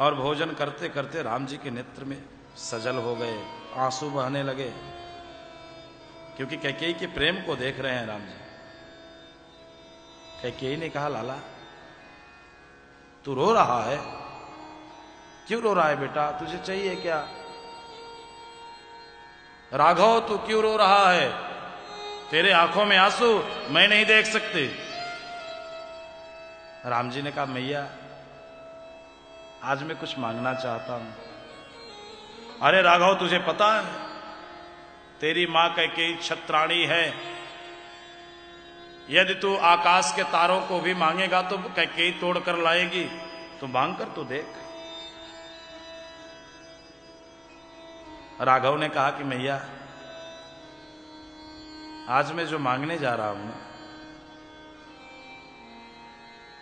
और भोजन करते करते राम जी के नेत्र में सजल हो गए, आंसू बहने लगे, क्योंकि कैकेयी के प्रेम को देख रहे हैं राम जी। कैकेयी ने कहा, लाला तू रो रहा है, क्यों रो रहा है बेटा, तुझे चाहिए क्या? राघव तू क्यों रो रहा है, तेरे आंखों में आंसू मैं नहीं देख सकती। राम जी ने कहा, मैया आज मैं कुछ मांगना चाहता हूं। अरे राघव तुझे पता है तेरी मां कैकेयी क्षत्राणी है, यदि तू आकाश के तारों को भी मांगेगा तो कैकेयी तोड़ कर लाएगी, तो मांग कर तो देख। राघव ने कहा कि मैया आज मैं जो मांगने जा रहा हूं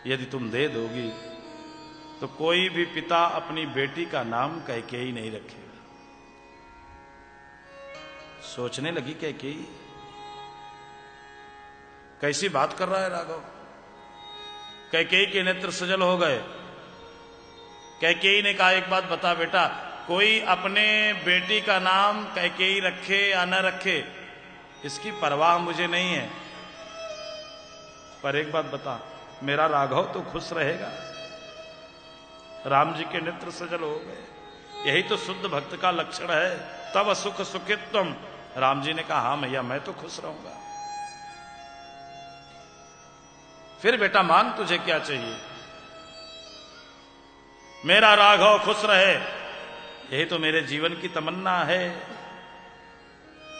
यदि तुम दे दोगी तो कोई भी पिता अपनी बेटी का नाम कैकेयी नहीं रखेगा। सोचने लगी कैकेयी, कैसी बात कर रहा है राघव। कैकेयी के नेत्र सजल हो गए। कैकेयी ने कहा, एक बात बता बेटा, कोई अपने बेटी का नाम कैकेयी रखे या न रखे इसकी परवाह मुझे नहीं है, पर एक बात बता, मेरा राघव तो खुश रहेगा। राम जी के नेत्र सजल हो गए। यही तो शुद्ध भक्त का लक्षण है, तब सुख सुखित्वम। राम जी ने कहा, हां मैया मैं तो खुश रहूंगा। फिर बेटा मांग, तुझे क्या चाहिए? मेरा राघव खुश रहे, यही तो मेरे जीवन की तमन्ना है,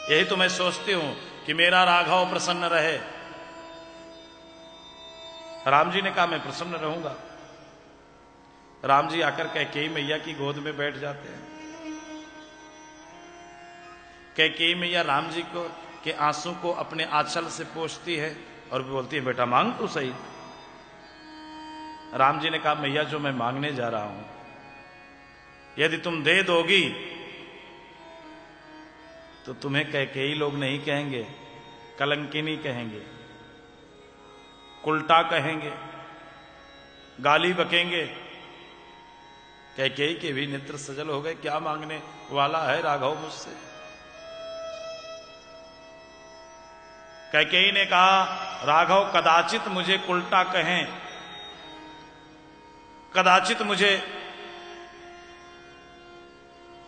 यही तो मैं सोचती हूं कि मेरा राघव प्रसन्न रहे। राम जी ने कहा, मैं प्रसन्न रहूंगा। राम जी आकर कैकेयी मैया की गोद में बैठ जाते हैं। कैकेयी मैया राम जी को के आंसू को अपने आंचल से पोंछती है और बोलती है, बेटा मांग तो सही। राम जी ने कहा, मैया जो मैं मांगने जा रहा हूं यदि तुम दे दोगी तो तुम्हें कैकेयी लोग नहीं कहेंगे, कलंकिनी कहेंगे, उल्टा कहेंगे, गाली बकेंगे। कैकेयी के भी नेत्र सजल हो गए, क्या मांगने वाला है राघव मुझसे। कैकेयी ने कहा, राघव कदाचित मुझे उल्टा कहें, कदाचित मुझे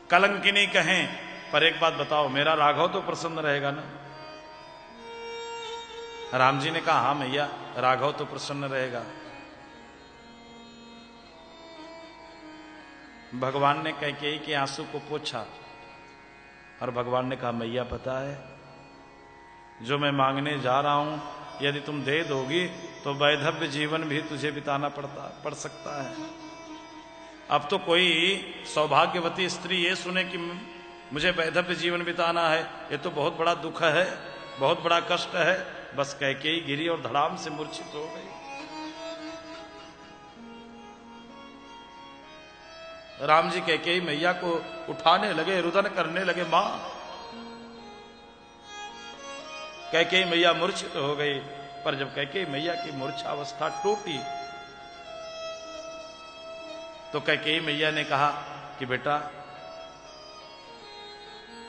कलंकिनी कहें, पर एक बात बताओ, मेरा राघव तो प्रसन्न रहेगा ना? राम जी ने कहा, हां मैया राघव तो प्रसन्न रहेगा। भगवान ने कैकेयी के आंसू को पोंछा और भगवान ने कहा, मैया पता है जो मैं मांगने जा रहा हूं यदि तुम दे दोगी तो वैधव्य जीवन भी तुझे बिताना पड़ सकता है। अब तो कोई सौभाग्यवती स्त्री ये सुने कि मुझे वैधव्य जीवन बिताना है, ये तो बहुत बड़ा दुख है, बहुत बड़ा कष्ट है। बस कैकेयी गिरी और धड़ाम से मूर्छित हो गई। राम जी कैकेयी मैया को उठाने लगे, रुदन करने लगे, मां। कैकेयी मैया मूर्छित हो गई, पर जब कैकेयी मैया की मूर्छावस्था टूटी तो कैकेयी मैया ने कहा कि बेटा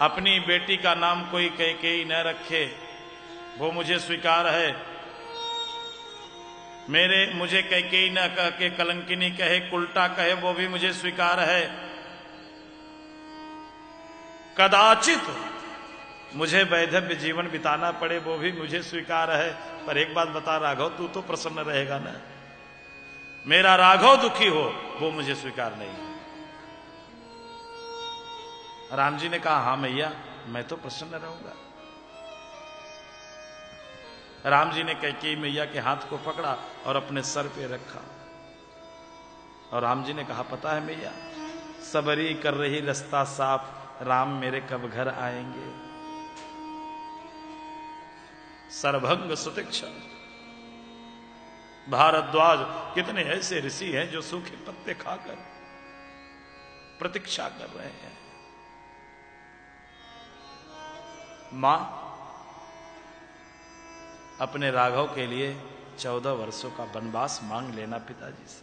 अपनी बेटी का नाम कोई कैकेयी न रखे, वो मुझे स्वीकार है। मुझे कैकेयी न कह के कलंकिनी कहे, उल्टा कहे, वो भी मुझे स्वीकार है। कदाचित मुझे वैधव्य जीवन बिताना पड़े, वो भी मुझे स्वीकार है। पर एक बात बता राघव, तू तो प्रसन्न रहेगा ना? मेरा राघव दुखी हो वो मुझे स्वीकार नहीं है। राम जी ने कहा, हां मैया मैं तो प्रसन्न रहूंगा। राम जी ने कैकेयी मैया के हाथ को पकड़ा और अपने सर पे रखा और राम जी ने कहा, पता है मैया, सबरी कर रही रास्ता साफ, राम मेरे कब घर आएंगे। सर्वभंग सुतीक्षा। भारद्वाज, कितने ऐसे ऋषि हैं जो सूखे पत्ते खाकर प्रतीक्षा कर रहे हैं। मां अपने राघव के लिए 14 वर्षों का वनवास मांग लेना पिताजी से।